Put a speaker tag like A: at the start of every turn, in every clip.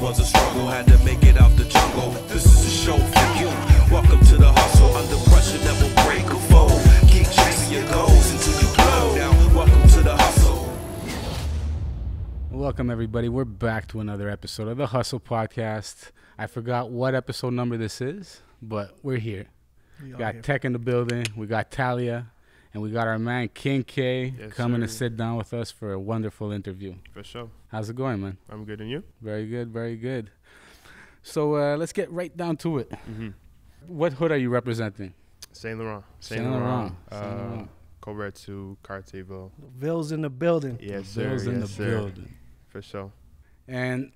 A: was a struggle, had to make it out the jungle. This is a show for you. Welcome to the hustle, under pressure, never break a fold. Keep chasing your goals until you blow. Now, welcome to the hustle.
B: Welcome, everybody. We're back to another episode of the Hustle Podcast. I forgot what episode number this is, but we're here. We got Tech in the building. We got Talia. And we got our man, King K, coming to sit down with us for a wonderful interview.
C: For sure.
B: How's it going, man?
C: I'm good, and you?
B: Very good, very good. So let's get right down to it.
C: Mm-hmm.
B: What hood are you representing?
C: Saint Laurent.
B: Saint Laurent.
C: Colbert to Cartierville.
D: Ville's in the building.
C: Yes, sir.
B: Ville's in the building.
C: For sure.
B: And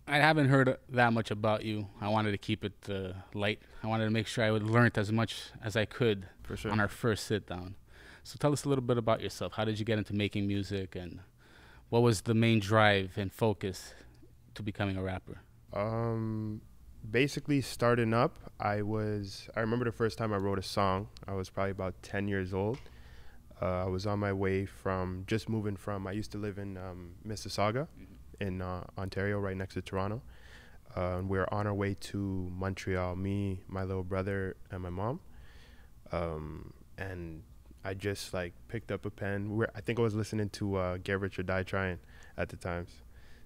B: I haven't heard that much about you. I wanted to keep it light. I wanted to make sure I would learn as much as I could on our first sit down. So tell us a little bit about yourself. How did you get into making music, and what was the main drive and focus to becoming a rapper?
C: Basically starting up, I remember the first time I wrote a song. I was probably about 10 years old. I was on my way from I used to live in Mississauga in Ontario, right next to Toronto. And we were on our way to Montreal, me, my little brother, and my mom. And I just picked up a pen. I think I was listening to Get Rich or Die Trying at the times.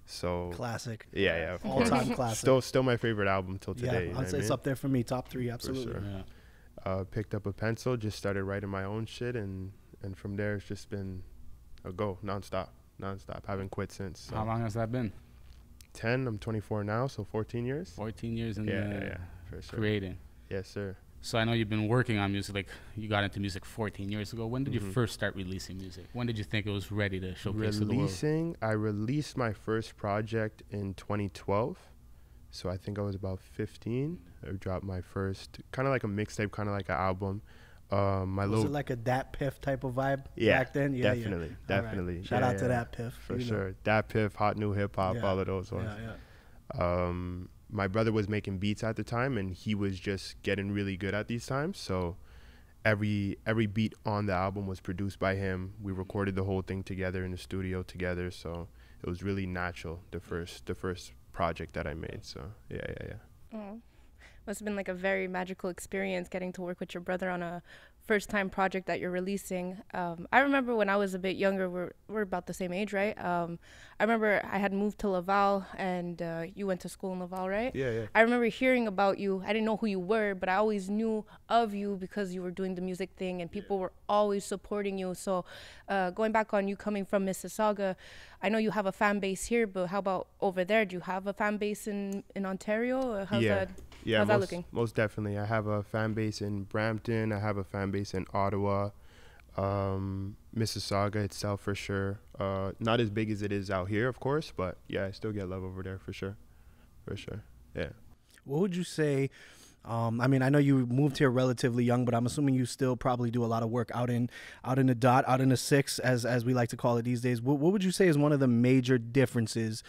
C: So
D: classic.
C: Yeah,
D: all-time classic.
C: Still my favorite album till today.
D: Yeah, I'd say it's up there for me, top 3, absolutely.
C: For sure. Yeah. Picked up a pencil, just started writing my own shit, and from there it's just been a go, nonstop. Haven't quit since. So.
B: How long has that been?
C: 10. I'm 24 now, so 14 years.
B: 14 years in
C: for sure.
B: Creating.
C: Yes, sir.
B: So I know you've been working on music. You got into music 14 years ago. When did you first start releasing music? When did you think it was ready to showcase to the world?
C: I released my first project in 2012. So I think I was about 15. I dropped my first, kind of like a mixtape, kind of like an album. Was
D: it like a Dat Piff type of vibe back then?
C: Yeah, definitely.
D: Right. Shout out to Dat Piff.
C: For sure. Dat Piff, Hot New Hip Hop, all of those ones. Yeah. My brother was making beats at the time, and he was just getting really good at these times. So every beat on the album was produced by him. We recorded the whole thing together in the studio together. So it was really natural, the first project that I made. So yeah.
E: Oh. Must have been like a very magical experience getting to work with your brother on a first-time project that you're releasing. I remember when I was a bit younger, we're about the same age, right? I remember I had moved to Laval, and you went to school in Laval, right?
C: Yeah.
E: I remember hearing about you. I didn't know who you were, but I always knew of you because you were doing the music thing, and people were always supporting you. So going back on you coming from Mississauga, I know you have a fan base here, but how about over there? Do you have a fan base in Ontario? How's that looking?
C: Most definitely. I have a fan base in Brampton. I have a fan base in Ottawa, Mississauga itself for sure. Not as big as it is out here, of course, but yeah, I still get love over there for sure. Yeah.
D: What would you say? I mean, I know you moved here relatively young, but I'm assuming you still probably do a lot of work out in the dot, out in the six, as we like to call it these days. What would you say is one of the major differences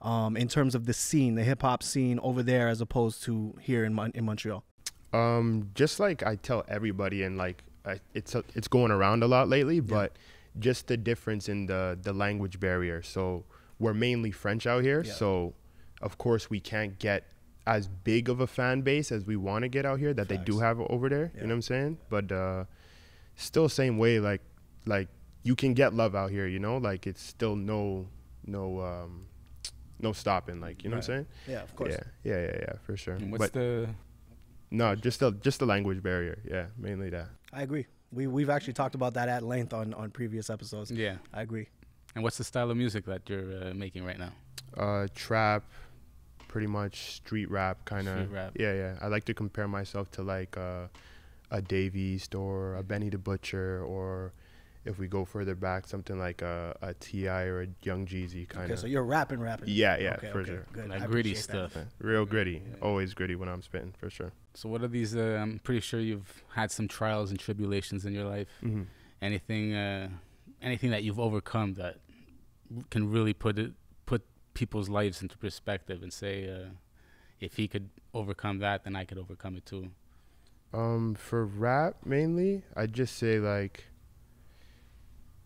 D: in terms of the scene, the hip hop scene over there as opposed to here in Montreal?
C: Just like I tell everybody, and it's going around a lot lately, but just the difference in the language barrier. So we're mainly French out here, so of course we can't get as big of a fan base as we want to get out here that they do have over there. You know what I'm saying? But still same way, like you can get love out here, you know, like it's still no stopping, like, you know what I'm saying?
D: Yeah, of course.
C: Yeah, for sure.
B: And what's
C: No, just the language barrier. Yeah, mainly that.
D: I agree. We've actually talked about that at length on previous episodes.
B: Yeah,
D: I agree.
B: And what's the style of music that you're making right now?
C: Trap, pretty much street rap kind of. Yeah. I like to compare myself to like a Dave East or a Benny the Butcher, or if we go further back, something like a T.I. or a Young Jeezy kind of.
D: Okay, so you're rapping.
C: Yeah, for sure.
D: Good.
B: Like gritty stuff.
C: Real gritty. Yeah. Always gritty when I'm spitting, for sure.
B: So what are these, I'm pretty sure you've had some trials and tribulations in your life. Mm-hmm. Anything that you've overcome that can really put people's lives into perspective and say, if he could overcome that, then I could overcome it too?
C: For rap, mainly, I'd just say, like,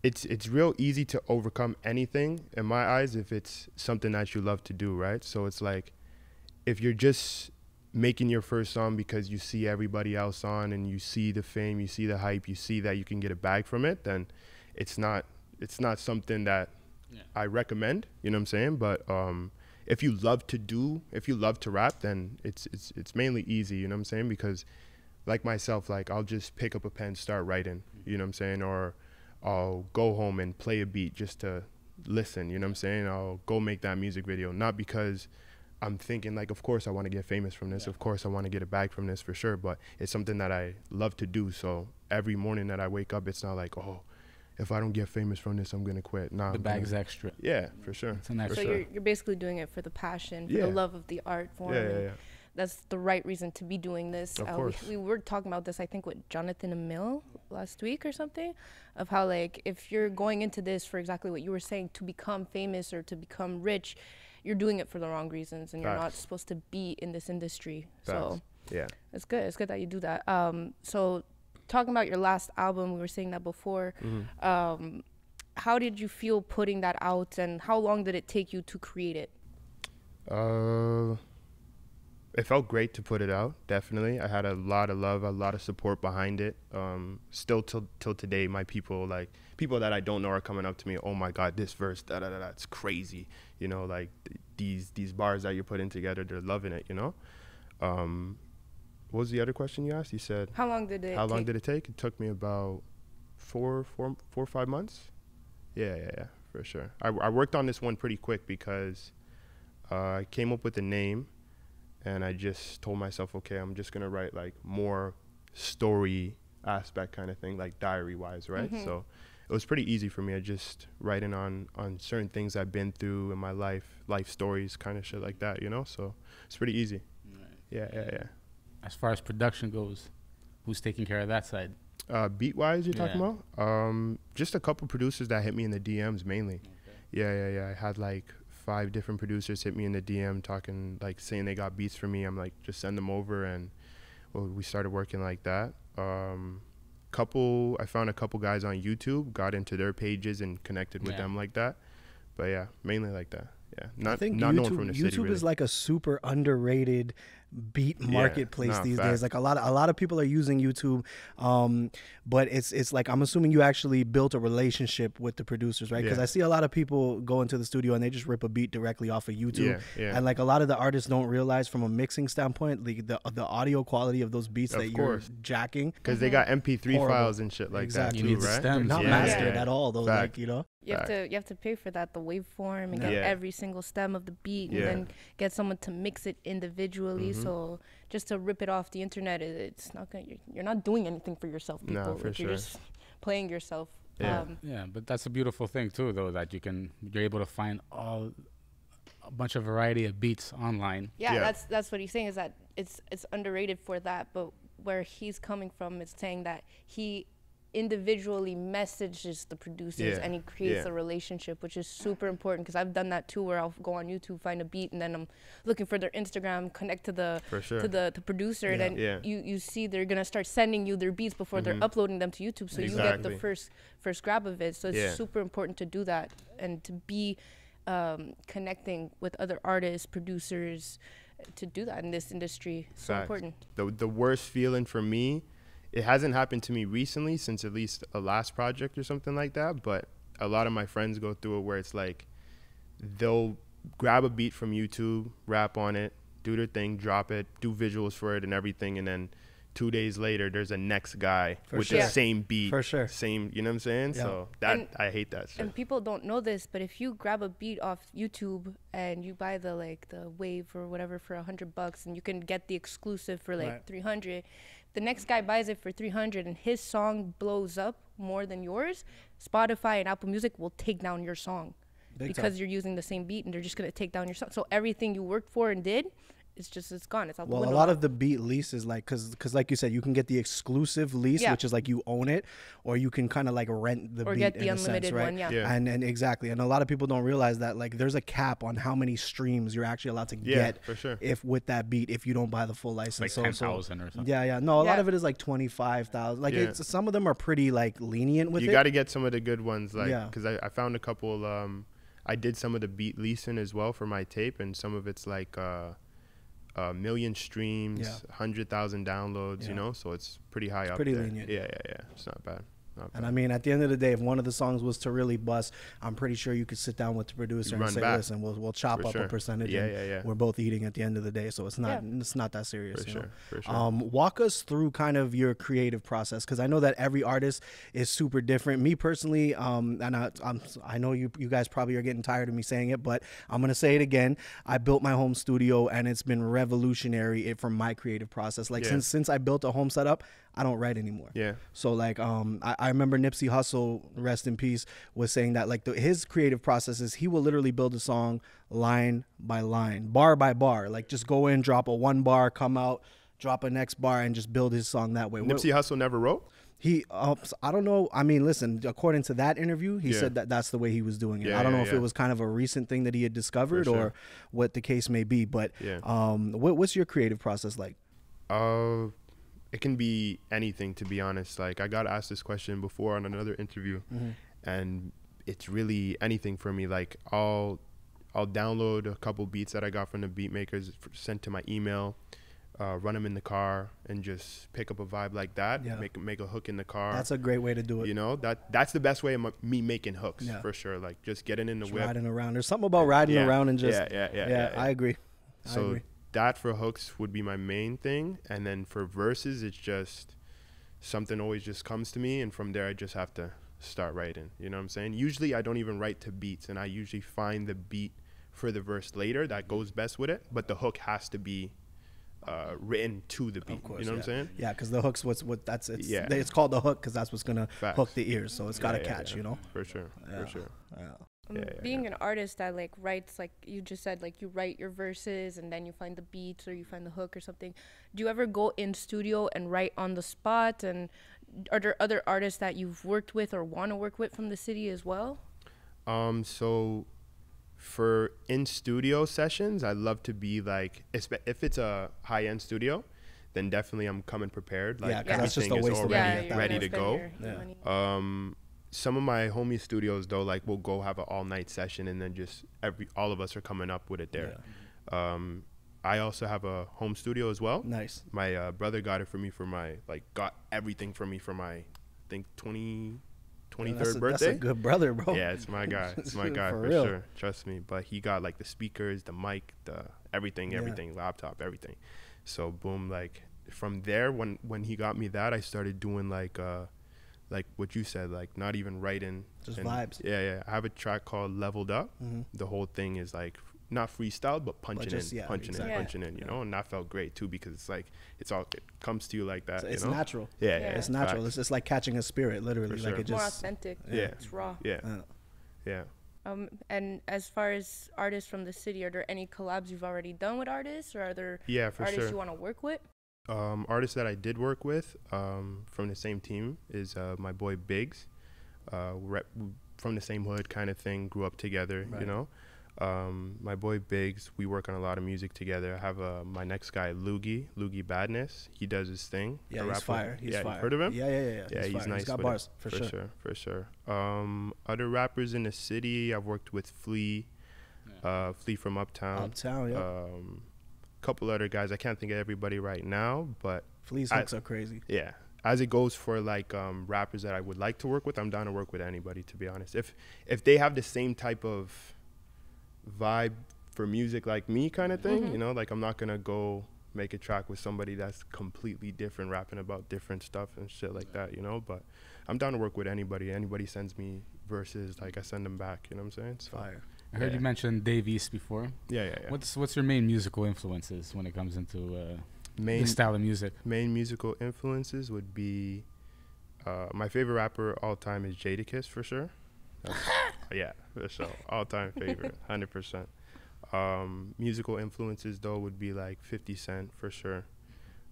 C: it's real easy to overcome anything in my eyes if it's something that you love to do, right? So it's like, if you're just making your first song because you see everybody else on and you see the fame, you see the hype, you see that you can get a bag from it, then it's not something that I recommend, you know what I'm saying? But if you love to rap, then it's mainly easy, you know what I'm saying? Because like myself, like I'll just pick up a pen, start writing, you know what I'm saying? Or I'll go home and play a beat just to listen, you know what I'm saying? I'll go make that music video, not because I'm thinking like, of course I want to get famous from this. Of course I want to get a bag from this for sure. But it's something that I love to do. So every morning that I wake up, it's not like, oh, if I don't get famous from this, I'm going to quit. Nah,
B: the bag's extra.
C: Yeah, for sure.
B: It's an extra.
E: So you're basically doing it for the passion, for the love of the art form.
C: Yeah.
E: That's the right reason to be doing this.
C: Of course.
E: We were talking about this, I think, with Jonathan Emil last week or something, of how, like, if you're going into this for exactly what you were saying, to become famous or to become rich, you're doing it for the wrong reasons, and you're not supposed to be in this industry. So
C: yeah,
E: it's good. It's good that you do that. So talking about your last album, we were saying that before. How did you feel putting that out, and how long did it take you to create it?
C: It felt great to put it out, definitely. I had a lot of love, a lot of support behind it. Still till today, my people that I don't know are coming up to me, oh my God, this verse, it's crazy. You know, like these bars that you're putting together, they're loving it, you know? What was the other question you asked? You said,
E: how long did it
C: take? It took me about four or 5 months. Yeah, for sure. I worked on this one pretty quick because I came up with a name. And I just told myself, okay, I'm just going to write like more story aspect kind of thing, like diary wise, right? So it was pretty easy for me. I just writing on certain things I've been through in my life stories, kind of shit like that, you know? So it's pretty easy. Right. Yeah.
B: As far as production goes, who's taking care of that side?
C: Beat wise, you're talking about? Just a couple producers that hit me in the DMs mainly. Okay. Yeah. I had like 5 different producers hit me in the DM talking, like saying they got beats for me. I'm like, just send them over, and we started working like that. I found a couple guys on YouTube, got into their pages and connected with them like that. But yeah, mainly like that. Yeah,
D: I think
C: not known from the city.
D: YouTube
C: really.
D: is like a super underrated beat marketplace these days. Like a lot of people are using YouTube, but it's like, I'm assuming you actually built a relationship with the producers, right? Because I see a lot of people go into the studio and they just rip a beat directly off of YouTube, and like a lot of the artists don't realize from a mixing standpoint, like the audio quality of those beats that you're jacking,
C: because they got MP3 files and shit like that too, right?
D: They're not mastered at all, though. Like, you know.
E: You have to pay for that, the waveform, and get every single stem of the beat, and then get someone to mix it individually. So just to rip it off the internet, it's not gonna. You're not doing anything for yourself, people.
C: No, for sure.
E: You're just playing yourself.
B: Yeah, but that's a beautiful thing too, though, that you're able to find a bunch of variety of beats online.
E: Yeah, that's what he's saying, is that it's underrated for that. But where he's coming from is saying that he individually messages the producers and he creates a relationship, which is super important, because I've done that too, where I'll go on YouTube, find a beat, and then I'm looking for their Instagram, connect to the producer, and then you see they're gonna start sending you their beats before they're uploading them to YouTube, so you get the first grab of it. So it's super important to do that, and to be connecting with other artists, producers, to do that in this industry. So important.
C: The worst feeling for me, it hasn't happened to me recently, since at least a last project or something like that, but a lot of my friends go through it, where it's like they'll grab a beat from YouTube, rap on it, do their thing, drop it, do visuals for it and everything, and then 2 days later there's a next guy with the same beat, same, you know what I'm saying? So I hate that shit.
E: And people don't know this, but if you grab a beat off YouTube and you buy the wave or whatever for $100, and you can get the exclusive for like 300, the next guy buys it for 300 and his song blows up more than yours, Spotify and Apple Music will take down your song because you're using the same beat, and they're just going to take down your song. So everything you worked for and did it's gone. It's out the
D: Well, a
E: window.
D: lot of the beat leases, like, cause like you said, you can get the exclusive lease,
E: Yeah.
D: which is like you own it, or you can kind of like rent the
E: Or
D: beat
E: get the
D: in a sense,
E: unlimited
D: right?
E: one, yeah.
C: Yeah.
D: And exactly, and a lot of people don't realize that like there's a cap on how many streams you're actually allowed to get
C: for sure.
D: if with that beat if you don't buy the full license.
B: Like
D: So-
B: 10,000 or something.
D: Yeah, no, a lot
E: Yeah.
D: of it is like 25,000. Like
C: Yeah.
D: some of them are pretty like lenient with
C: You
D: it.
C: got to get some of the good ones, like,
D: Yeah.
C: because I found a couple. I did some of the beat leasing as well for my tape, and some of it's like a million streams,
D: Yeah.
C: 100,000 downloads.
D: Yeah.
C: You know, so it's pretty high up
D: pretty
C: there.
D: lenient.
C: Yeah. It's not bad. Not
D: And
C: bad.
D: I mean, at the end of the day, if one of the songs was to really bust, I'm pretty sure you could sit down with the producer and
C: Run
D: say,
C: back.
D: "Listen, we'll chop
C: For
D: up
C: sure.
D: a percentage.
C: Yeah,
D: and
C: yeah.
D: We're both eating at the end of the day, so it's not
E: Yeah.
D: it's not that serious."
C: For
D: you know?
C: sure. For sure.
D: Walk us through kind of your creative process, because I know that every artist is super different. Me personally, and I know you guys probably are getting tired of me saying it, but I'm gonna say it again. I built my home studio, and it's been revolutionary for my creative process. Like
C: Yeah.
D: since I built a home setup, I don't write anymore.
C: Yeah.
D: So like I remember Nipsey Hussle, rest in peace, was saying that like his creative process is he will literally build a song line by line, bar by bar, like just go in, drop a 1 bar, come out, drop a next bar, and just build his song that way.
C: Nipsey Hussle never wrote.
D: He I don't know. I mean, listen, according to that interview, he
C: Yeah.
D: said that that's the way he was doing it.
C: Yeah,
D: I don't know
C: yeah,
D: if
C: yeah.
D: it was kind of a recent thing that he had discovered
C: For sure.
D: or what the case may be, but
C: Yeah.
D: what's your creative process like?
C: It can be anything, to be honest. Like, I got asked this question before on another interview, and it's really anything for me. Like, I'll download a couple beats that I got from the beat makers, sent to my email, run them in the car, and just pick up a vibe like that.
D: Yeah.
C: Make a hook in the car.
D: That's a great way to do it.
C: You know, that's the best way of me making hooks,
D: Yeah.
C: for sure. Like, just getting in the
D: Just
C: whip.
D: riding around. There's something about riding
C: Yeah.
D: around and just
C: Yeah.
D: I agree. I
C: So
D: agree.
C: that for hooks would be my main thing, and then for verses, it's just something always just comes to me, and from there I just have to start writing. You know what I'm saying? Usually I don't even write to beats, and I usually find the beat for the verse later that goes best with it, but the hook has to be written to the beat.
D: Of course,
C: you know what I'm saying?
D: Yeah, because the hook's it's
C: Yeah.
D: it's called the hook because that's what's gonna
C: Facts.
D: hook the ears, so it's gotta
C: Yeah,
D: catch,
C: yeah.
D: you know.
C: For sure.
D: Yeah.
C: For sure.
D: Yeah.
E: Being an artist that like writes, like you just said, like you write your verses and then you find the beats or you find the hook or something. Do you ever go in studio and write on the spot? And are there other artists that you've worked with or want to work with from the city as well?
C: So for in studio sessions, I love to be like, if it's a high end studio, then definitely I'm coming prepared. Like,
D: Yeah, 'cause that's just a
C: everything is
D: waste of
C: already
D: money at that
C: ready
D: point.
C: to go.
D: Yeah.
C: Some of my homie studios though, like we'll go have an all night session, and then just all of us are coming up with it there. I also have a home studio as well.
D: Nice.
C: My brother got it for me for my got everything for me for my, I think 23rd birthday.
D: That's a good brother, bro.
C: Yeah, it's my guy. It's my guy
D: For
C: for
D: real.
C: sure. Trust me. But he got like the speakers, the mic, the everything, laptop, everything. So boom, like from there, when he got me that, I started doing like what you said, like not even writing,
D: Just vibes.
C: Yeah. I have a track called Leveled Up. The whole thing is like not freestyle, but punching in, you know, and that felt great too, because it's like it comes to you like that.
D: It's
C: you know?
D: natural.
C: Yeah,
D: It's natural.
C: facts.
D: It's just like catching a spirit, literally.
C: For
D: Like
C: sure.
D: it
E: More
D: just
E: authentic.
C: Yeah.
E: It's raw.
C: Yeah.
E: And as far as artists from the city, are there any collabs you've already done with artists, or are there
C: Yeah, for
E: artists
C: sure.
E: you want to work with?
C: Artists that I did work with from the same team is my boy Biggs. We're from the same hood kind of thing, grew up together, you know. My boy Biggs, we work on a lot of music together. I have my next guy, Loogie Badness. He does his thing.
D: Yeah,
C: a
D: he's
C: rapper.
D: fire. He's
C: yeah,
D: fire.
C: you've heard of him?
D: Yeah.
C: Yeah, he's
D: fire.
C: nice.
D: He's got
C: with
D: bars,
C: it.
D: for sure.
C: Other rappers in the city, I've worked with Flea, Flea from Uptown.
D: Uptown, yeah.
C: Couple other guys. I can't think of everybody right now, but
D: Flea's hooks are crazy.
C: yeah. As it goes for like rappers that I would like to work with, I'm down to work with anybody, to be honest. If they have the same type of vibe for music like me kind of thing, you know, like I'm not gonna go make a track with somebody that's completely different, rapping about different stuff and shit like that, you know. But I'm down to work with anybody. Anybody sends me verses, like I send them back, you know what I'm saying? So,
D: Fire.
B: I heard you mention Dave East before.
C: Yeah.
B: What's your main musical influences when it comes into
C: Main
B: this style of music?
C: main musical influences would be my favorite rapper all time is Jadakiss, for sure. Yeah, for sure. All time favorite, 100%. Musical influences though would be like 50 Cent for sure.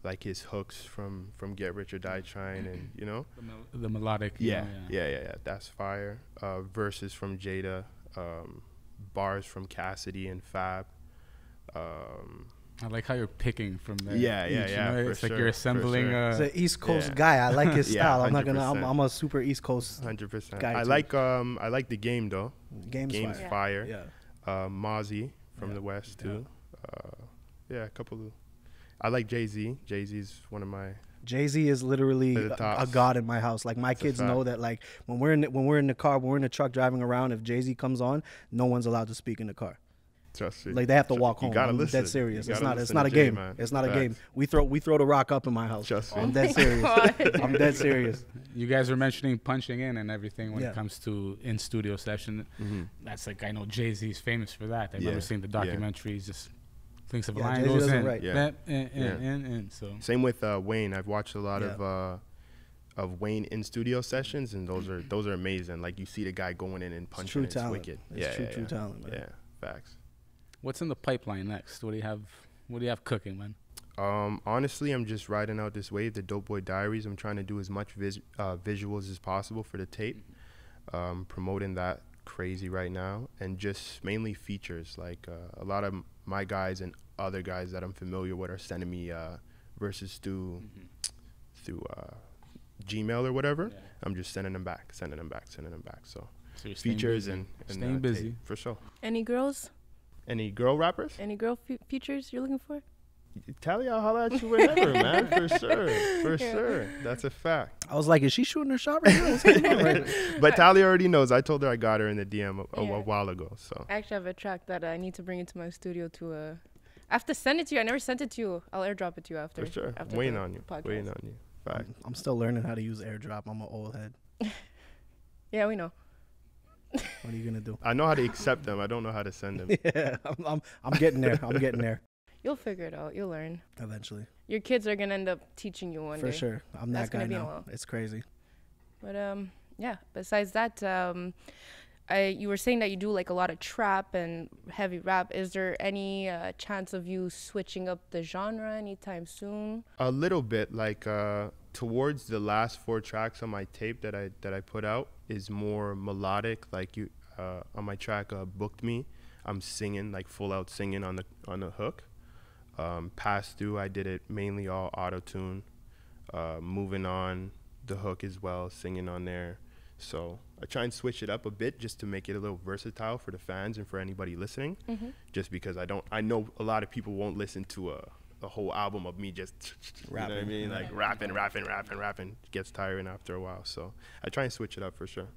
C: Like his hooks from Get Rich or Die Trying, and you know,
B: the melodic.
C: Yeah. That's fire. Verses from Jada, bars from Cassidy and Fab.
B: I like how you're picking from there.
C: Yeah.
B: It's like you're assembling.
D: He's an East Coast guy. I like his style. I'm not gonna.
C: 100%.
D: I'm a super East Coast
C: 100%.
D: guy.
C: I like the game though.
D: Game's
C: fire.
D: Yeah.
C: Mozzie from the West too. A couple of. I like Jay-Z. Jay-Z's one of my.
D: Jay-Z is literally a god in my house. Like my kids know that. Like when we're in the car, when we're in the truck driving around, if Jay-Z comes on, no one's allowed to speak in the car.
C: Trust me.
D: Like they have to walk home.
C: You gotta
D: I'm
C: listen.
D: dead serious. It's not a
C: Jay,
D: game.
C: man.
D: It's not a
C: Facts.
D: game. We throw the rock up in my house.
C: Trust me.
D: I'm dead serious. I'm dead serious.
B: You guys were mentioning punching in and everything when it comes to in studio session. That's like, I know Jay-Z's famous for that. I've never seen the documentaries. Just thinks of a line,
D: Jay-Z
B: goes
D: does it
B: in,
D: right.
B: in. So
C: same with Wayne. I've watched a lot of Wayne in studio sessions, and those are amazing. Like you see the guy going in and punching.
D: True talent.
C: Wicked.
D: It's true talent, man.
C: Yeah, facts.
B: what's in the pipeline next? What do you have cooking, man?
C: Honestly, I'm just riding out this wave, the Dope Boy Diaries. I'm trying to do as much visuals as possible for the tape. Promoting that crazy right now, and just mainly features. Like a lot of my guys and other guys that I'm familiar with are sending me verses through Gmail or whatever. Yeah. I'm just sending them back. So
B: you're
C: features
B: and
C: staying
B: busy
C: tape, for sure.
E: Any girls?
C: Any girl rappers?
E: Any girl features you're looking for?
C: Talia, I'll holler at you whenever, man. For sure. That's a fact.
D: I was like, is she shooting her shot right now? What's going on right now?
C: But Talia already knows. I told her I got her in the DM a while ago. So
E: I actually have a track that I need to bring into my studio to. I have to send it to you. I never sent it to you. I'll airdrop it to you after.
C: For sure.
E: After
C: Waiting on you. Fact.
D: I'm still learning how to use AirDrop. I'm an old head.
E: Yeah, we know.
D: What are you gonna do?
C: I know how to accept them. I don't know how to send them.
D: Yeah, I'm getting there.
E: You'll figure it out. You'll learn.
D: Eventually.
E: Your kids are gonna end up teaching you one day.
D: For sure. I'm that guy now. It's crazy.
E: But yeah. Besides that, you were saying that you do like a lot of trap and heavy rap. Is there any chance of you switching up the genre anytime soon?
C: A little bit. Like towards the last 4 tracks on my tape that I put out is more melodic. Like you on my track Booked Me, I'm singing, like full out singing on the hook. Pass Through, I did it mainly all auto-tune. Moving On, the hook as well, singing on there. So I try and switch it up a bit just to make it a little versatile for the fans and for anybody listening. Mm-hmm. Just because I know a lot of people won't listen to a whole album of me just rapping. You know what I mean? Like rapping gets tiring after a while. So I try and switch it up for sure.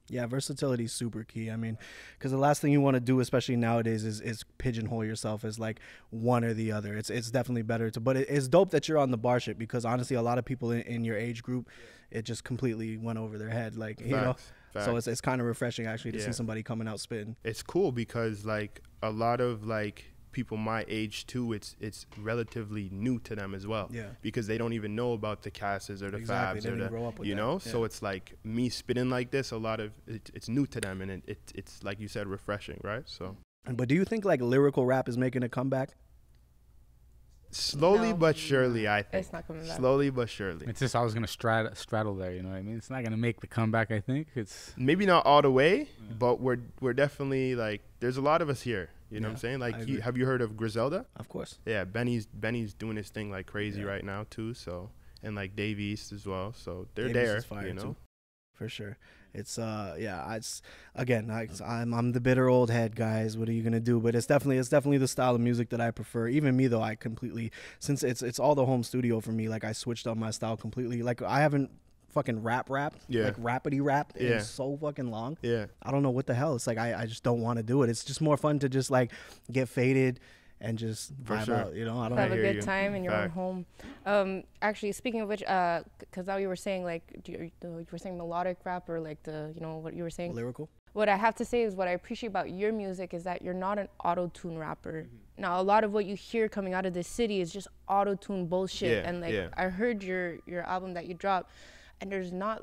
D: Yeah, versatility is super key. I mean, because the last thing you want to do, especially nowadays, is pigeonhole yourself as like one or the other. It's definitely better to. But it's dope that you're on the bar shit, because honestly, a lot of people in your age group, it just completely went over their head. Like Facts. So it's kind of refreshing actually to see somebody coming out spitting.
C: It's cool because like a lot of like people my age too, it's relatively new to them as well. Yeah. Because they don't even know about the Casses or the Fabs
D: they
C: or
D: didn't grow up with
C: you
D: that.
C: know. Yeah. So it's like me spitting like this. A lot of it's new to them, and it's like you said, refreshing, right? So.
D: But do you think like lyrical rap is making a comeback?
C: Slowly but surely, I think.
E: It's not coming back.
C: Slowly but surely.
B: It's just always gonna straddle there. You know what I mean? It's not gonna make the comeback. I think it's
C: maybe not all the way, but we're definitely like. There's a lot of us here. You know what I'm saying? Like, have you heard of Griselda?
D: Of course.
C: Yeah, Benny's doing his thing like crazy right now too. So, and like Dave East as well. So they're there. You know,
D: too. For sure. It's it's again, I'm the bitter old head, guys. What are you gonna do? But it's definitely the style of music that I prefer. Even me though, I completely, since it's all the home studio for me. Like I switched up my style completely. Like I haven't fucking rapped like rappity rap in so fucking long. Yeah, I don't know what the hell. It's like I just don't want to do it. It's just more fun to just like get faded and just vibe out, you know. I don't
E: have a good time in your own home. Actually, speaking of which, because now you were saying like you were saying melodic rap, or like what you were saying
D: lyrical.
E: What I have to say is what I appreciate about your music is that you're not an auto-tune rapper. Mm-hmm. Now a lot of what you hear coming out of this city is just auto-tune bullshit, and like I heard your album that you dropped. and there's not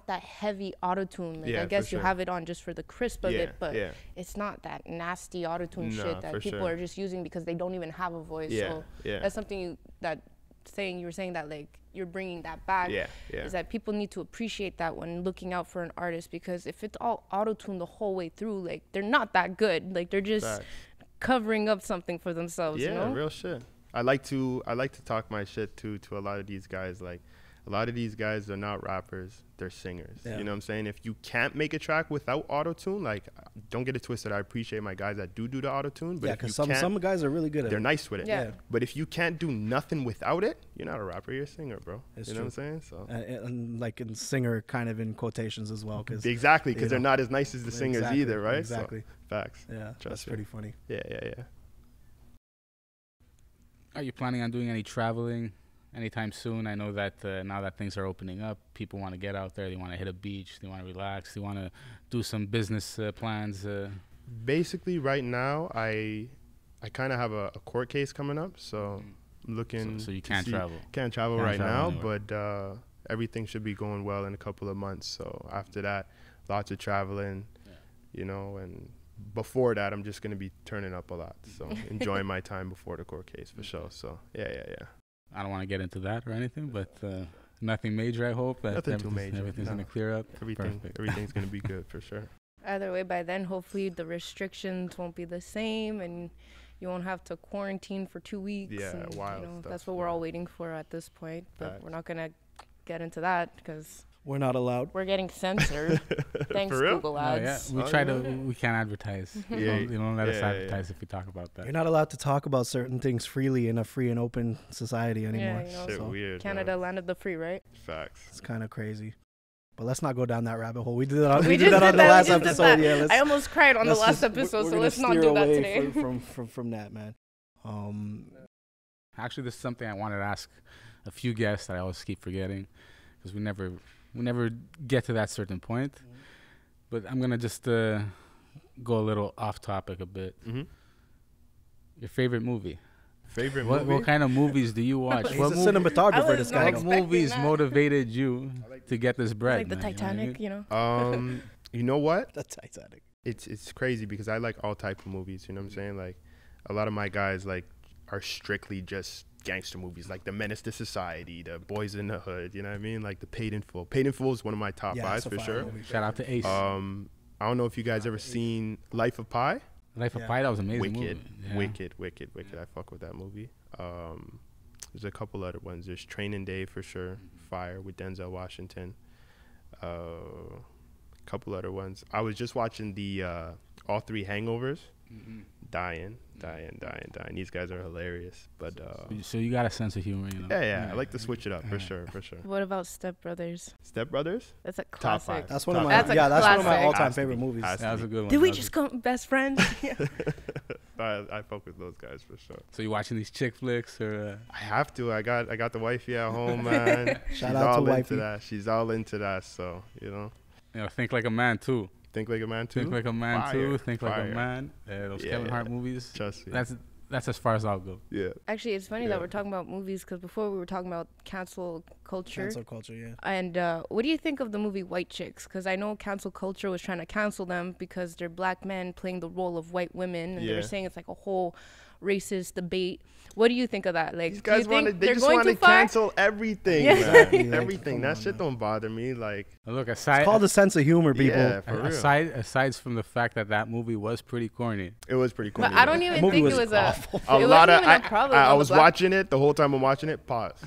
E: that heavy auto-tune. Like,
C: Yeah,
E: I guess
C: for
E: you
C: sure.
E: have it on just for the crisp of
C: Yeah,
E: it, but
C: yeah.
E: it's not that nasty auto-tune
C: No,
E: shit that
C: for
E: people
C: sure.
E: are just using because they don't even have a voice.
C: Yeah,
E: So
C: yeah.
E: that's something you were saying that like you're bringing that back.
C: Yeah, yeah.
E: Is that people need to appreciate that when looking out for an artist, because if it's all auto-tuned the whole way through, like they're not that good. Like they're just
C: Facts.
E: covering up something for themselves.
C: Yeah,
E: you know?
C: real shit. I like to talk my shit to a lot of these guys. Like, a lot of these guys are not rappers, they're singers.
D: Yeah.
C: You know what I'm saying? If you can't make a track without auto-tune, like, don't get it twisted. I appreciate my guys that do the auto-tune, but
D: Yeah,
C: if you
D: because
C: can't,
D: some guys are really good at
C: they're
D: it.
C: nice with it.
E: Yeah.
C: But if you can't do nothing without it, you're not a rapper, you're a singer, bro.
D: It's
C: you know
D: true.
C: what I'm saying? So
D: And like in singer, kind of in quotations as well. Cause,
C: exactly, because
D: you
C: they're
D: know.
C: not as nice as the singers
D: Exactly,
C: either, right?
D: exactly.
C: So, facts.
D: Yeah, that's
C: Trust me.
D: pretty funny.
C: Yeah, yeah, yeah.
B: Are you planning on doing any traveling anytime soon? I know that now that things are opening up, people want to get out there. They want to hit a beach. They want to relax. They want to do some business plans.
C: Basically, right now, I kind of have a court case coming up, so I'm looking.
B: So you
C: to
B: can't
C: see-
B: travel.
C: Can't travel
B: Can't
C: right
B: travel
C: now,
B: anywhere.
C: but everything should be going well in a couple of months. So after that, lots of traveling, you know, and before that, I'm just gonna be turning up a lot. So enjoying my time before the court case for sure. So yeah.
B: I don't want to get into that or anything, but nothing major, I hope. That
C: Nothing too
B: everything's-
C: major,
B: Everything's
C: no.
B: going to clear up. Perfect.
C: Everything's gonna be good for sure.
E: Either way, by then, hopefully the restrictions won't be the same and you won't have to quarantine for 2 weeks.
C: Yeah,
E: and,
C: wild
E: you know,
C: stuff,
E: that's what we're
C: yeah.
E: all waiting for at this point. But
C: Facts.
E: we're not going to get into that because
D: We're not allowed.
E: we're getting censored. Thanks,
C: For real?
E: Google
B: Oh, yeah.
E: Ads.
B: We try to. We can't advertise.
C: Yeah,
B: You don't let us
C: yeah, yeah.
B: advertise if we talk about that.
D: You're not allowed to talk about certain things freely in a free and open society anymore.
E: Yeah, you know,
C: Shit,
E: so
C: weird.
E: Canada,
C: man.
E: land of the free, right?
C: Facts.
D: It's kind of crazy. But let's not go down that rabbit hole. We did that.
E: We
D: We did
E: just
D: that on
E: did
D: the
E: that,
D: last
E: we just did
D: episode.
E: that.
D: Yeah, let's,
E: I almost cried on the
D: let's
E: last
D: just-
E: episode,
D: we're
E: so
D: gonna
E: let's not
D: steer
E: do that
D: away
E: today.
D: from that, man.
B: Actually, this is something I wanted to ask a few guests that I always keep forgetting because we never get to that certain point. But I'm gonna just go a little off topic a bit.
C: Mm-hmm.
B: Your favorite movie?
C: Favorite
B: What
C: movie?
B: kind of movies do you watch?
D: He's
B: what
D: a
B: movie-
D: cinematographer,
E: I
D: this
E: was
D: guy.
E: not
B: what
E: expecting
B: movies
E: that.
B: motivated you to get this bread?
E: Like the
B: man, you know what I
E: Titanic,
B: mean?
E: you know?
C: You know what?
D: The Titanic.
C: It's crazy because I like all type of movies. You know what I'm saying? Like, a lot of my guys like are strictly just gangster movies, like The Menace to Society, The Boys in the Hood. You know what I mean? Like the Paid in Full. Paid in Full is one of my top
D: Yeah,
C: fives
D: it's a
C: for
D: fire
C: sure.
D: movie.
B: Shout out to Ace.
C: I don't know if you guys ever seen Life of Pi.
B: Life of
D: yeah.
B: Pi, that was an amazing
C: Wicked,
B: movie. Yeah.
C: wicked. I fuck with that movie. There's a couple other ones. There's Training Day for sure. Fire with Denzel Washington. Couple other ones. I was just watching the all three Hangovers. Dying. These guys are hilarious. But
B: So you got a sense of humor, you know?
C: yeah, I like to switch it up for sure.
E: What about Step Brothers?
C: Step Brothers.
E: That's a
C: Top
E: classic.
C: five.
D: That's one of
C: Top
D: my
E: That's a
D: that's one of my
E: classic.
D: all-time
C: Has to
D: favorite
C: be.
D: movies.
C: Has
B: That was a good one.
E: Did we
B: That was
E: just
B: a-
E: go best friends?
C: I fuck with those guys for sure.
B: So you watching these chick flicks or?
C: I have to. I got the wifey at home, man.
D: Shout
C: She's
D: out to
C: all
D: wifey.
C: into that. She's all into that. So
B: Think like a man too.
C: think like a man too.
B: Think like a man
C: Fire,
B: too. Think like
C: fire.
B: a man. Those
C: Yeah,
B: Kevin
C: yeah.
B: Hart movies.
C: Trust me.
B: That's as far as I'll go.
C: Yeah.
E: Actually, it's funny
C: Yeah.
E: that we're talking about movies because before we were talking about cancel culture.
D: Cancel culture, yeah.
E: And what do you think of the movie White Chicks? Because I know cancel culture was trying to cancel them because they're black men playing the role of white women, and they
C: Yeah.
E: were saying it's like a whole racist debate. What do you think of that? Like,
C: These
E: do you
C: guys
E: think
C: they
E: they're
C: just
E: going
C: want to
E: too far?
C: cancel everything,
E: Yeah.
C: man.
D: Exactly, like,
C: Everything.
D: come
C: That
D: on,
C: shit
D: man.
C: don't bother me. Like,
B: Look,
D: It's called a sense of humor, people.
C: yeah, for real.
B: aside from the fact that movie was pretty corny.
C: It was pretty cool.
E: But I don't even
D: movie
E: think
D: was
E: it was a.
D: awful.
C: A
E: it
C: lot
E: wasn't
C: of
E: even a problem
C: I
E: on the
C: was
E: black-
C: watching it the whole time I'm watching it. Pause.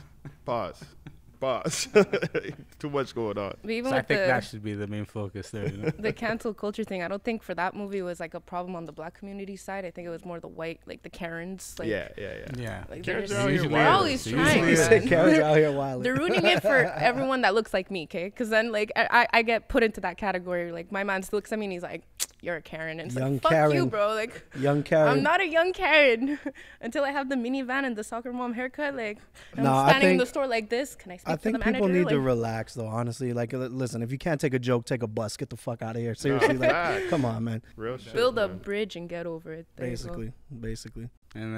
C: Too much going on.
E: But even
B: So I
E: with
B: think
E: the
B: that should be the main focus there. You know?
E: the cancel culture thing, I don't think for that movie was like a problem on the black community side. I think it was more the white, like the Karens. Like,
C: Yeah.
B: yeah.
E: Like
C: Karens
E: they're
C: are out here
E: just,
C: wild.
E: they're always
B: Usually
E: trying.
B: is.
D: You say
E: man.
D: Karen's out here wilding.
E: They're rooting it for everyone that looks like me, okay? Because then, like, I get put into that category. Like, my man still looks at me and he's like, "You're a Karen," and it's
D: Young
E: like, "Fuck you,
D: Karen.
E: bro!" Like,
D: Young Karen.
E: I'm not a young Karen until I have the minivan and the soccer mom haircut. Like, I'm
D: No, I
E: standing in the
D: think-
E: store like this. Can I speak
D: I
E: to the
D: think
E: manager?
D: people need
E: like,
D: to relax, though. Honestly, like, listen, if you can't take a joke, take a bus. Get the fuck out of here. Seriously, like,
C: facts.
D: come on, man.
C: Real shit.
E: build a
C: man.
E: bridge and get over it. There you go.
D: Basically.
B: And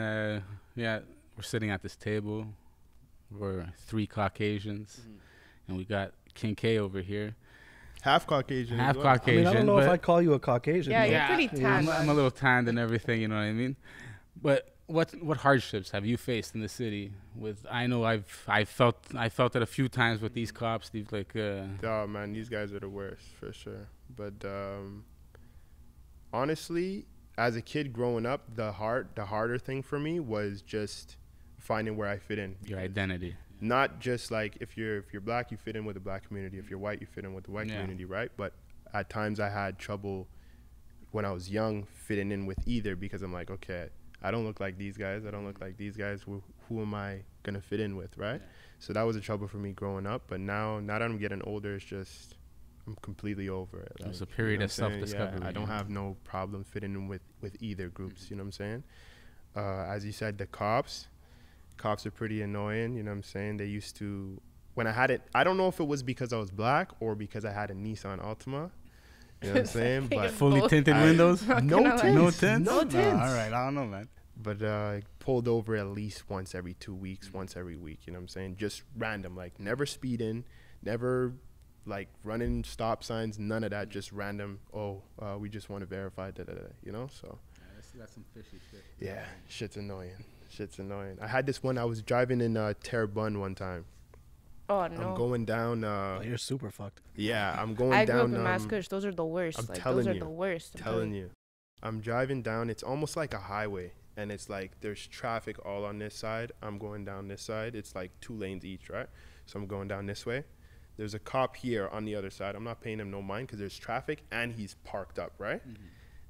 B: we're sitting at this table. We're three Caucasians, and we got King K over here.
C: Half Caucasian.
B: Half
C: as well.
B: Caucasian.
D: I don't know if
B: but-
D: I'd call you a Caucasian.
E: Yeah,
D: though.
E: you're pretty tan.
B: I'm a little tanned and everything, you know what I mean? But what hardships have you faced in the city? With I know I felt it a few times with these cops. These like
C: Oh man, these guys are the worst for sure. But honestly, as a kid growing up, the harder thing for me was just finding where I fit in.
B: your identity.
C: Not just like if you're black, you fit in with the black community. If you're white, you fit in with the white community, right? But at times I had trouble when I was young fitting in with either, because I'm like, okay, I don't look like these guys. I don't look like these guys. Who am I gonna fit in with, right? So that was a trouble for me growing up. But now that I'm getting older, it's just I'm completely over it.
B: It was a
C: Like,
B: period
C: you know
B: of
C: what I'm saying?
B: self-discovery.
C: Yeah, I don't have no problem fitting in with either groups. You know what I'm saying? As you said, the cops are pretty annoying. You know what I'm saying? They used to, when I had it, I don't know if it was because I was black or because I had a Nissan Altima. You know what I'm saying? But
B: Fully tinted windows.
C: no
E: Not
C: tints.
B: No tints.
C: No tints.
B: All right, I don't know, man.
C: But pulled over at least once every 2 weeks, once every week. You know what I'm saying? Just random, like never speeding, never like running stop signs, none of that. Just random. Oh, we just want to verify. You know? So
B: That's some fishy shit.
C: yeah, shit's annoying. I had this one. I was driving in Terrebonne one time.
E: Oh no.
C: I'm going down.
D: Oh, you're super fucked.
C: Yeah, I'm going
E: I grew
C: down.
E: up in Mascouche. Those are the worst.
C: I'm
E: Like
C: telling
E: those are
C: you.
E: the worst.
C: Telling you, I'm driving down. It's almost like a highway, and it's like there's traffic all on this side. I'm going down this side. It's like 2 lanes each, right? So I'm going down this way. There's a cop here on the other side. I'm not paying him no mind because there's traffic and he's parked up, right?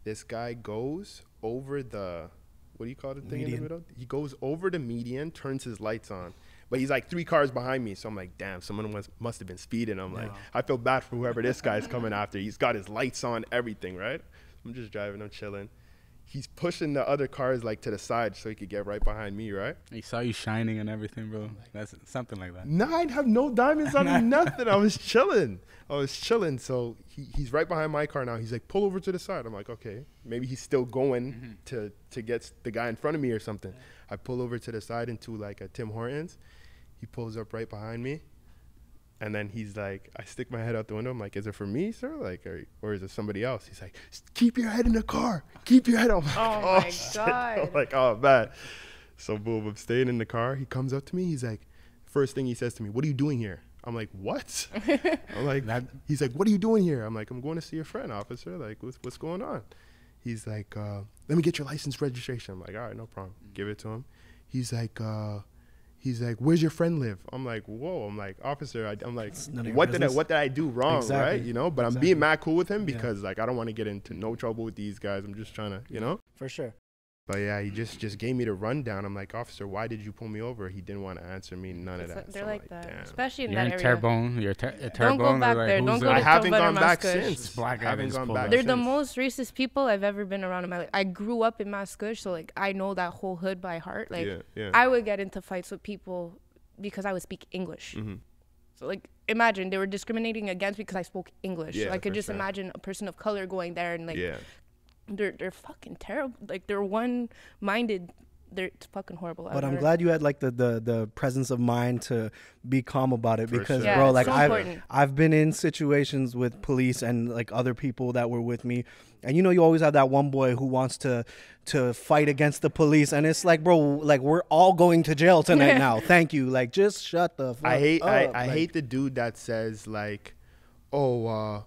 C: This guy goes over the, what do you call the thing in the
D: Median.
C: middle? He goes over the median, turns his lights on. But he's like 3 cars behind me. So I'm like, damn, someone must have been speeding. I'm like, I feel bad for whoever this guy's coming after. He's got his lights on, everything, right? I'm just driving, I'm chilling. He's pushing the other cars like to the side so he could get right behind me, right?
B: He saw you shining and everything, bro. That's something like that.
C: No, I'd have no diamonds on me, nothing. I was chilling. So he's right behind my car now. He's like, pull over to the side. I'm like, okay. Maybe he's still going to get the guy in front of me or something. I pull over to the side into like a Tim Hortons. He pulls up right behind me. And then he's like, I stick my head out the window. I'm like, is it for me, sir? Like, or is it somebody else? He's like, keep your head in the car. Keep your head on.
E: Oh my
C: shit.
E: God.
C: I'm like, oh, man. So, boom, I'm staying in the car. He comes up to me. He's like, first thing he says to me, what are you doing here? I'm like, what? I'm like, he's like, what are you doing here? I'm like, I'm going to see a friend, officer. Like, what's going on? He's like, let me get your license registration. I'm like, all right, no problem. Give it to him. He's like, where's your friend live? I'm like, whoa. I'm like, officer, I'm like, what did I do wrong,
D: Exactly.
C: right? You know, but I'm being mad cool with him because like I don't want to get into no trouble with these guys. I'm just trying to, you know.
D: For sure.
C: But yeah, he just gave me the rundown. I'm like, officer, why did you pull me over? He didn't want to answer me. None of that.
E: They're
C: So I'm
E: like that,
C: damn.
E: especially in
B: You're
E: that
B: in
E: area.
B: Terrebonne. You're
E: Don't
B: Terrebonne.
E: go back there. Don't go
C: I
E: to
C: haven't
E: Tovar
C: gone back
E: Mascouche.
C: since.
B: Black guy
C: haven't
B: just
C: gone
B: pulled
C: back
B: up.
E: They're the
C: since.
E: most racist people I've ever been around in my life. I grew up in Mascouche, so like I know that whole hood by heart. Like
C: Yeah.
E: I would get into fights with people because I would speak English. So like imagine they were discriminating against me because I spoke English.
C: Yeah,
E: I could
C: for
E: just
C: sure.
E: imagine a person of color going there and like
C: Yeah.
E: they're fucking terrible. Like they're one-minded. It's fucking horrible.
D: But I'm glad you had like the presence of mind to be calm about it
C: For
D: because
C: sure.
E: Yeah,
D: bro,
E: it's
D: like
E: so important.
D: I've been in situations with police and like other people that were with me, and you know you always have that one boy who wants to fight against the police, and it's like, bro, like we're all going to jail tonight now. Thank you. Like just shut the fuck
C: I hate
D: up.
C: I
D: Like,
C: hate the dude that says like, oh,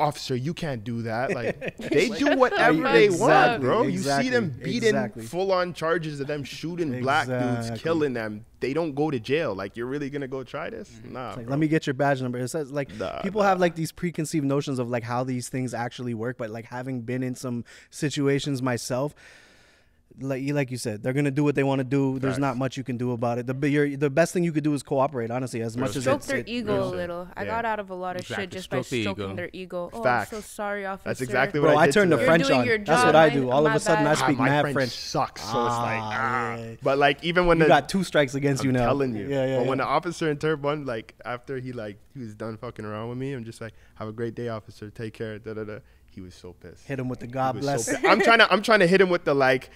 C: officer, you can't do that. Like they do whatever they want, bro. You see them beating full on charges of them shooting black dudes, killing them. They don't go to jail. Like you're really gonna go try this? Nah.
D: Like,
C: bro.
D: let me get your badge number. It says like people have like these preconceived notions of like how these things actually work, but like having been in some situations myself, like you said, they're gonna do what they want to do. There's not much you can do about it. The best thing you could do is cooperate, honestly, as much as
E: stroke
D: it's
E: their ego a little. I
C: Yeah.
E: got out of a lot of shit just by stroking their ego. Oh,
C: Facts.
E: I'm so sorry, officer.
C: That's exactly what
D: Bro, I
C: did
D: turned
C: to
D: the
C: them.
D: French
E: doing
D: on.
E: your
D: That's
E: job.
D: what I do. All of
E: My
D: a sudden, I
E: bad.
D: speak
C: my
D: mad
C: French
D: French.
C: sucks, so it's like
D: yeah.
C: But like even when
D: You
C: the
D: got 2 strikes against you
C: I'm
D: now.
C: telling you.
D: Yeah.
C: But when the officer in Terrebonne, like after he was done fucking around with me, I'm just like, have a great day, officer. Take care. Da da da. He was so pissed.
D: Hit him with the
C: He
D: God
C: was
D: bless.
C: so pissed. I'm trying to hit him with the like,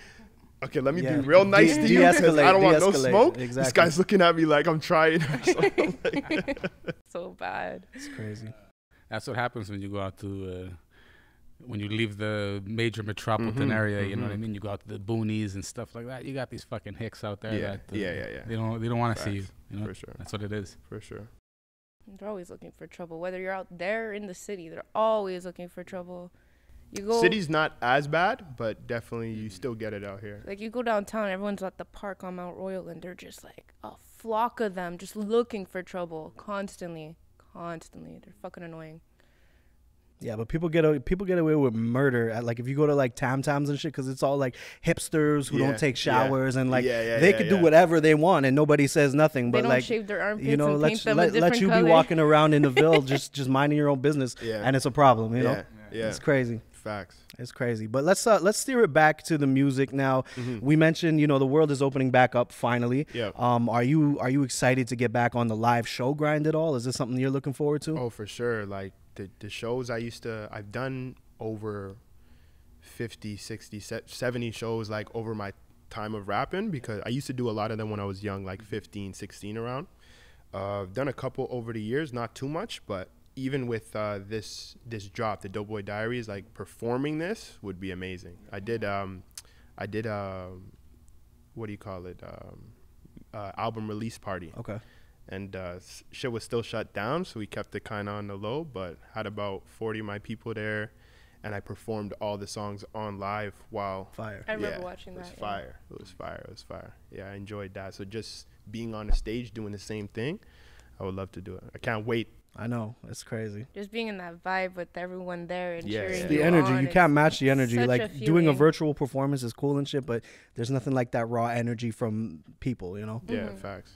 C: okay, let me be real nice to you because I don't want no smoke.
D: Exactly.
C: This guy's looking at me like I'm trying or something.
E: So bad.
D: It's crazy.
B: That's what happens when you go out to, when you leave the major metropolitan area. You know what I mean? You go out to the boonies and stuff like that. You got these fucking hicks out there.
C: Yeah,
B: that, They don't want to see you. You know?
C: For sure.
B: That's what it is.
C: For sure.
E: They're always looking for trouble. Whether you're out there or in the city, they're always looking for trouble. You go
C: City's not as bad, but definitely you still get it out here.
E: like you go downtown, everyone's at the park on Mount Royal, and they're just like a flock of them, just looking for trouble constantly. They're fucking annoying.
D: Yeah, but people get away with murder at, like, if you go to like Tam Tams and shit, because it's all like hipsters who don't take showers and like they could do whatever they want and nobody says nothing.
E: They
D: But
E: don't
D: like,
E: shave their armpits
D: you know,
E: and
D: let
E: paint them a different
D: let you
E: color.
D: be walking around in the Ville just minding your own business, and it's a problem. You know, it's crazy.
C: Facts.
D: It's crazy. But let's steer it back to the music now. We mentioned, you know, the world is opening back up finally.
C: Yeah.
D: Are you excited to get back on the live show grind at all? Is this something you're looking forward to?
C: Oh, for sure. Like the shows I've done over 50, 60, 70 shows like over my time of rapping, because I used to do a lot of them when I was young, like 15, 16 around. I've done a couple over the years, not too much, but even with this drop, the Dope Boy Diaries, like performing this would be amazing. I did what do you call it? Album release party.
D: Okay.
C: And shit was still shut down, so we kept it kind of on the low, but had about 40 of my people there, and I performed all the songs on live while...
D: Fire.
E: I remember watching that.
C: It was fire. Yeah, I enjoyed that. So just being on the stage doing the same thing, I would love to do it. I can't wait.
D: I know, it's crazy.
E: Just being in that vibe with everyone there and cheering
D: It's
E: you
D: the energy.
E: on.
D: You can't match the energy.
E: Such
D: Like
E: a
D: doing a
E: feeling.
D: virtual performance is cool and shit, but there's nothing like that raw energy from people, you know?
C: Yeah, facts.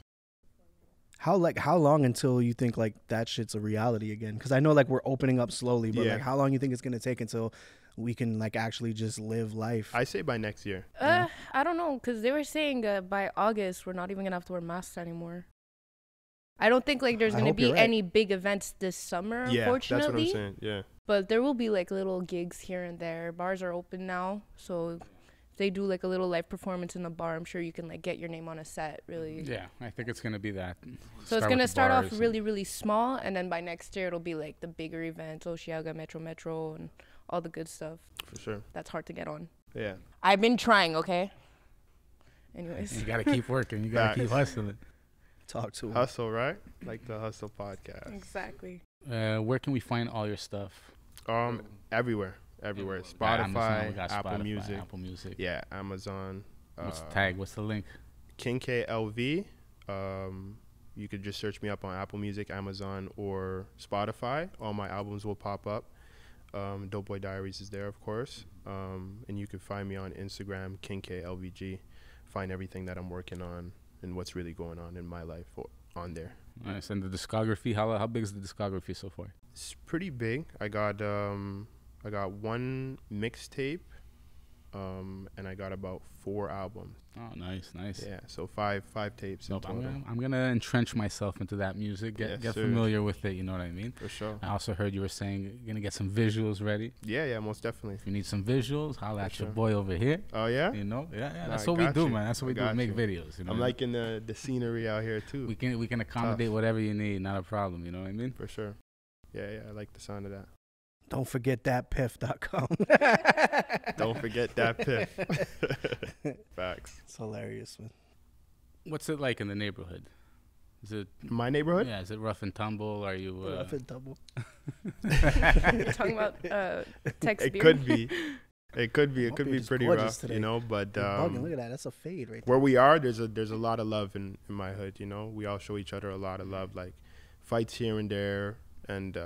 D: How long until you think like that shit's a reality again? Because I know like we're opening up slowly, but like how long you think it's gonna take until we can like actually just live life?
C: I say by next year.
E: I don't know, because they were saying by August we're not even gonna have to wear masks anymore. I don't think like there's gonna be any big events this summer, unfortunately.
C: That's what I'm saying. Yeah.
E: But there will be like little gigs here and there. Bars are open now, so if they do like a little live performance in the bar, I'm sure you can like get your name on a set. Really.
B: Yeah, I think it's gonna be that.
E: So it's gonna start off really, really small, and then by next year it'll be like the bigger events, Oshiaga, Metro, and all the good stuff.
C: For sure.
E: That's hard to get on.
C: Yeah.
E: I've been trying, okay? Anyways.
B: You gotta keep working. You gotta keep hustling.
D: Talk to
C: Hustle, right? Like the Hustle podcast.
E: Exactly.
B: Where can we find all your stuff?
C: Everywhere. Spotify,
B: Amazon,
C: Apple Music.
B: Apple Music.
C: Yeah, Amazon.
B: What's the tag? What's the link?
C: KingKLV. You could just search me up on Apple Music, Amazon, or Spotify. All my albums will pop up. Dope Boy Diaries is there, of course. And you can find me on Instagram, KingKLVG. Find everything that I'm working on and what's really going on in my life on there.
B: Nice. And the discography, how big is the discography so far?
C: It's pretty big. I got one mixtape, and I got about 4 albums.
B: Oh, nice.
C: Yeah, so five tapes in total.
B: I'm gonna entrench myself into that music, get familiar with it. You know what I mean?
C: For sure.
B: I also heard you were saying you're gonna get some visuals ready.
C: Yeah, most definitely.
B: If you need some visuals, holla at your boy over here.
C: Oh yeah.
B: You know, yeah.
C: No,
B: That's
C: I
B: what we
C: got
B: do,
C: you.
B: man. That's what we do. Make videos. You know?
C: I'm liking the scenery out here too.
B: We can accommodate whatever you need. Not a problem. You know what I mean?
C: For sure. Yeah. I like the sound of that.
D: Don't forget that piff.com.
C: Don't forget that piff. Facts.
D: It's hilarious, man.
B: What's it like in the neighborhood? Is it
C: my neighborhood?
B: Yeah, is it rough and tumble? Are you
D: rough and tumble?
E: Talking about text
C: It
E: beer.
C: could be. It could be pretty rough,
D: today.
C: you know, but
D: look at that. That's a fade right there.
C: Where we are, there's a lot of love in my hood, you know. We all show each other a lot of love, like fights here and there, and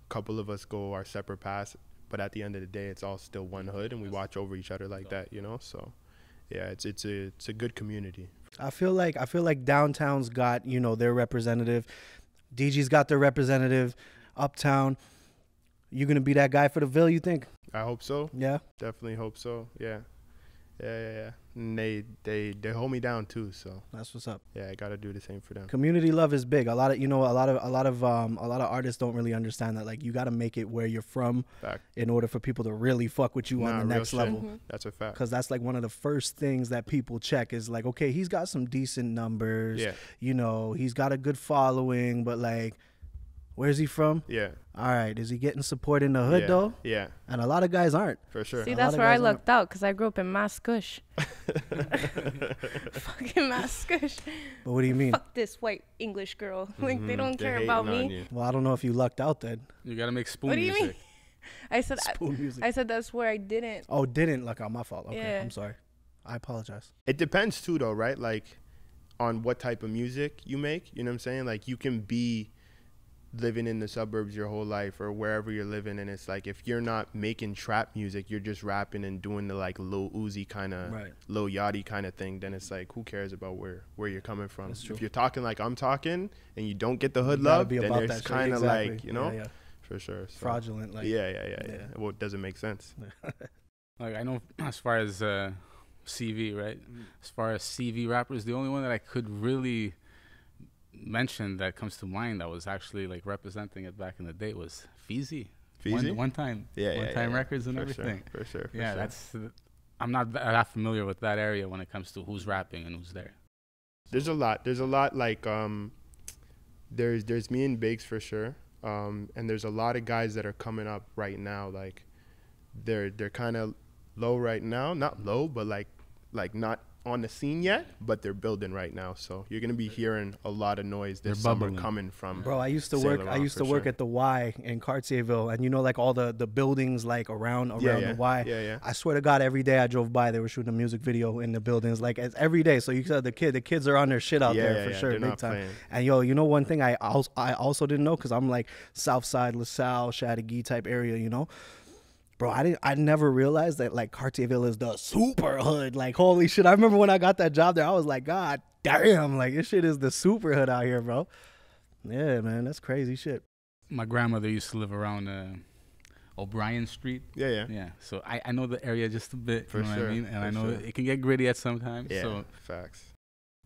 C: couple of us go our separate paths, but at the end of the day it's all still one hood, and we watch over each other like that, you know. So yeah, it's a good community.
D: I feel like downtown's got, you know, their representative, DG's got their representative, uptown. You gonna be that guy for the Ville, you think?
C: I hope so.
D: Yeah,
C: definitely hope so. Yeah, Yeah. And they hold me down too. So
D: That's what's up.
C: yeah, I gotta do the same for them.
D: Community love is big. A lot of artists don't really understand that. Like, you got to make it where you're from
C: Fact.
D: in order for people to really fuck with you on the
C: real
D: next
C: shit.
D: level.
C: That's a fact.
D: Because that's like one of the first things that people check is like, okay, he's got some decent numbers.
C: Yeah.
D: You know, he's got a good following, but like, where's he from?
C: Yeah.
D: All right, is he getting support in the hood
C: Yeah.
D: though?
C: Yeah,
D: And a lot of guys aren't.
C: for sure.
E: See,
D: A
E: that's
D: lot of
E: where I
D: guys aren't.
E: lucked out because I grew up in Mascush. Fucking Mascush.
D: But what do you mean?
E: Fuck this white English girl. Like, they don't
C: They're
E: care
C: hating
E: about
C: on
E: me.
C: you.
D: Well, I don't know if you lucked out then.
B: You gotta make spoon
E: What do you
B: music.
E: mean? I said
D: Spoon music.
E: I said that's where I didn't.
D: Oh, didn't luck out. My fault. Okay,
E: Yeah.
D: I'm sorry. I apologize.
C: It depends too, though, right? Like, on what type of music you make. You know what I'm saying? Like, you can be living in the suburbs your whole life or wherever you're living, and it's like, if you're not making trap music, you're just rapping and doing the like Lil Uzi kind of,
D: Right.
C: Lil Yachty kind of thing, then it's like, who cares about where you're coming from?
D: That's true.
C: If you're talking like I'm talking and you don't get the hood
D: You gotta
C: love,
D: be
C: then
D: about
C: it's
D: that shit.
C: kind of
D: Exactly.
C: like, you know,
D: Yeah.
C: for sure. So,
D: Fraudulent. Like,
C: yeah. Well, it doesn't make sense.
B: Like, I know as far as CV, right? As far as CV rappers, the only one that I could really mention that comes to mind that was actually like representing it back in the day was Feezy.
C: Feezy?
B: One time.
C: Yeah,
B: One time records and
C: for
B: everything.
C: Sure, for sure.
B: Yeah, that's. I'm not that familiar with that area when it comes to who's rapping and who's there.
C: There's a lot like there's me and Biggs for sure, and there's a lot of guys that are coming up right now. Like they're kind of low right now, not low, but like not on the scene yet, but they're building right now. So you're gonna be hearing a lot of noise this
B: They're
C: summer
B: bubbling.
C: coming from.
D: Bro, I used to
C: Saint
D: work. I
C: Laurent,
D: used
C: for
D: to work
C: sure.
D: at the Y in Cartierville, and you know, like all the buildings like around
C: Yeah.
D: the Y.
C: Yeah.
D: I swear to God, every day I drove by, they were shooting a music video in the buildings. Like, it's every day. So you said the kids are on their shit out there for sure,
C: They're
D: big
C: not
D: time.
C: playing.
D: And yo, you know one thing I also didn't know, because I'm like South Side, LaSalle, Chattagee type area, you know. Bro, I never realized that like Cartierville is the super hood. Like, holy shit! I remember when I got that job there, I was like, God damn, like this shit is the super hood out here, bro. Yeah, man, that's crazy shit.
B: My grandmother used to live around O'Brien Street.
C: Yeah.
B: Yeah, so I know the area just a bit.
C: For
B: you know what
C: sure,
B: I mean? And
C: for
B: I know
C: sure.
B: it can get gritty at some times.
C: Yeah.
B: So
C: Facts.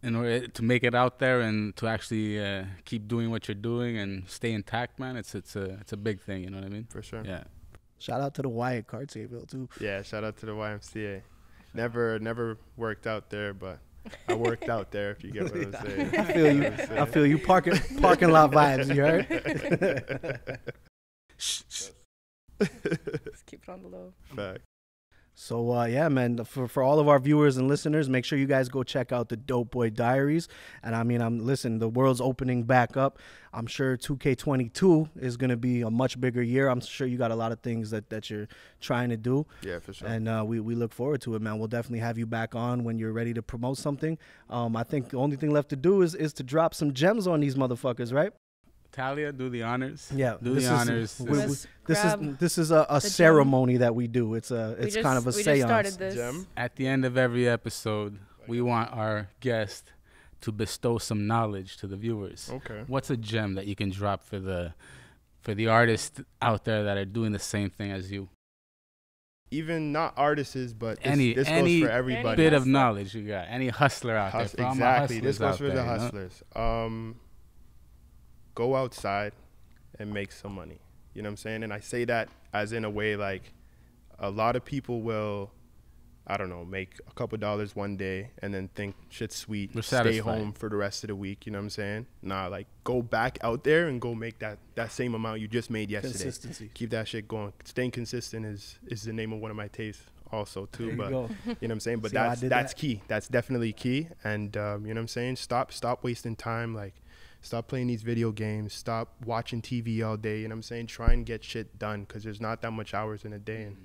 B: in order to make it out there and to actually keep doing what you're doing and stay intact, man, it's a big thing. You know what I mean?
C: For sure.
B: Yeah.
D: Shout out to the Y at Cartierville too.
C: Yeah, shout out to the YMCA. Never worked out there, but I worked out there, if you get what I'm saying.
D: I feel you. I feel you. Parking lot vibes. You heard?
E: Just keep it on the low.
C: Fact.
D: So yeah, man. For all of our viewers and listeners, make sure you guys go check out the Dope Boy Diaries. And I mean, listen, the world's opening back up. I'm sure 2K22 is gonna be a much bigger year. I'm sure you got a lot of things that you're trying to do.
C: Yeah, for sure.
D: And we look forward to it, man. We'll definitely have you back on when you're ready to promote something. I think the only thing left to do is to drop some gems on these motherfuckers, right?
B: Talia, do the honors.
D: Yeah,
B: Do the honors.
D: This is a ceremony that we do. It's kind of a
E: we
D: seance.
E: just started this.
C: Gem?
B: At the end of every episode, we want our guest to bestow some knowledge to the viewers.
C: Okay.
B: What's a gem that you can drop for the artists out there that are doing the same thing as you?
C: Even not artists, but this,
B: Any
C: this goes for everybody.
E: Any
B: bit of
E: hustler.
B: knowledge you got. Any hustler out there. For all my
C: Exactly. This
B: hustlers
C: goes
B: out
C: for
B: there,
C: the
B: you know?
C: hustlers. Go outside and make some money. You know what I'm saying? And I say that as in a way like a lot of people will, I don't know, make a couple dollars one day and then think shit's sweet,
B: We're
C: stay
B: satisfied.
C: home for the rest of the week. You know what I'm saying? Nah, like go back out there and go make that same amount you just made yesterday.
D: Consistency.
C: Keep that shit going. Staying consistent is the name of one of my tastes also too.
D: There you
C: But
D: go.
C: you know what I'm saying? But
D: See how I
C: that's
D: did
C: that's
D: that?
C: key. That's definitely key. And you know what I'm saying? Stop wasting time. Like stop playing these video games. Stop watching TV all day. You know what I'm saying? Try and get shit done because there's not that much hours in a day. And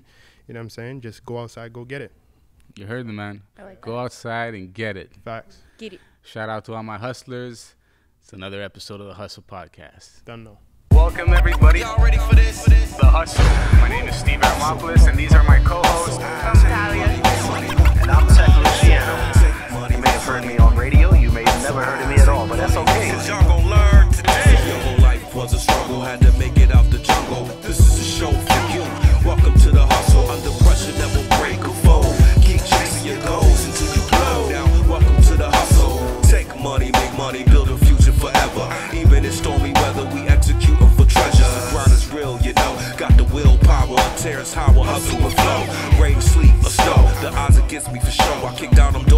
C: you know what I'm saying? Just go outside, go get it.
B: You heard the man.
E: I like
B: Go
E: that.
B: outside and get it.
C: Facts.
E: Get it.
B: Shout out to all my hustlers. It's another episode of the Hustle Podcast.
C: Done though.
B: Welcome everybody.
A: Y'all ready for this?
B: The Hustle. My name is Steve Armopoulos, and these are my co-hosts.
E: I'm Talia.
F: And I'm Tech Luciano. You may have heard me on radio, you may have never heard of me at all, but that's okay.
A: Cause y'all gon' learn today. Your whole life was a struggle, had to make it out the jungle. This is a show for you. Welcome to the hustle, under pressure that will break a foe. Keep chasing your against me for sure. I kick down them doors.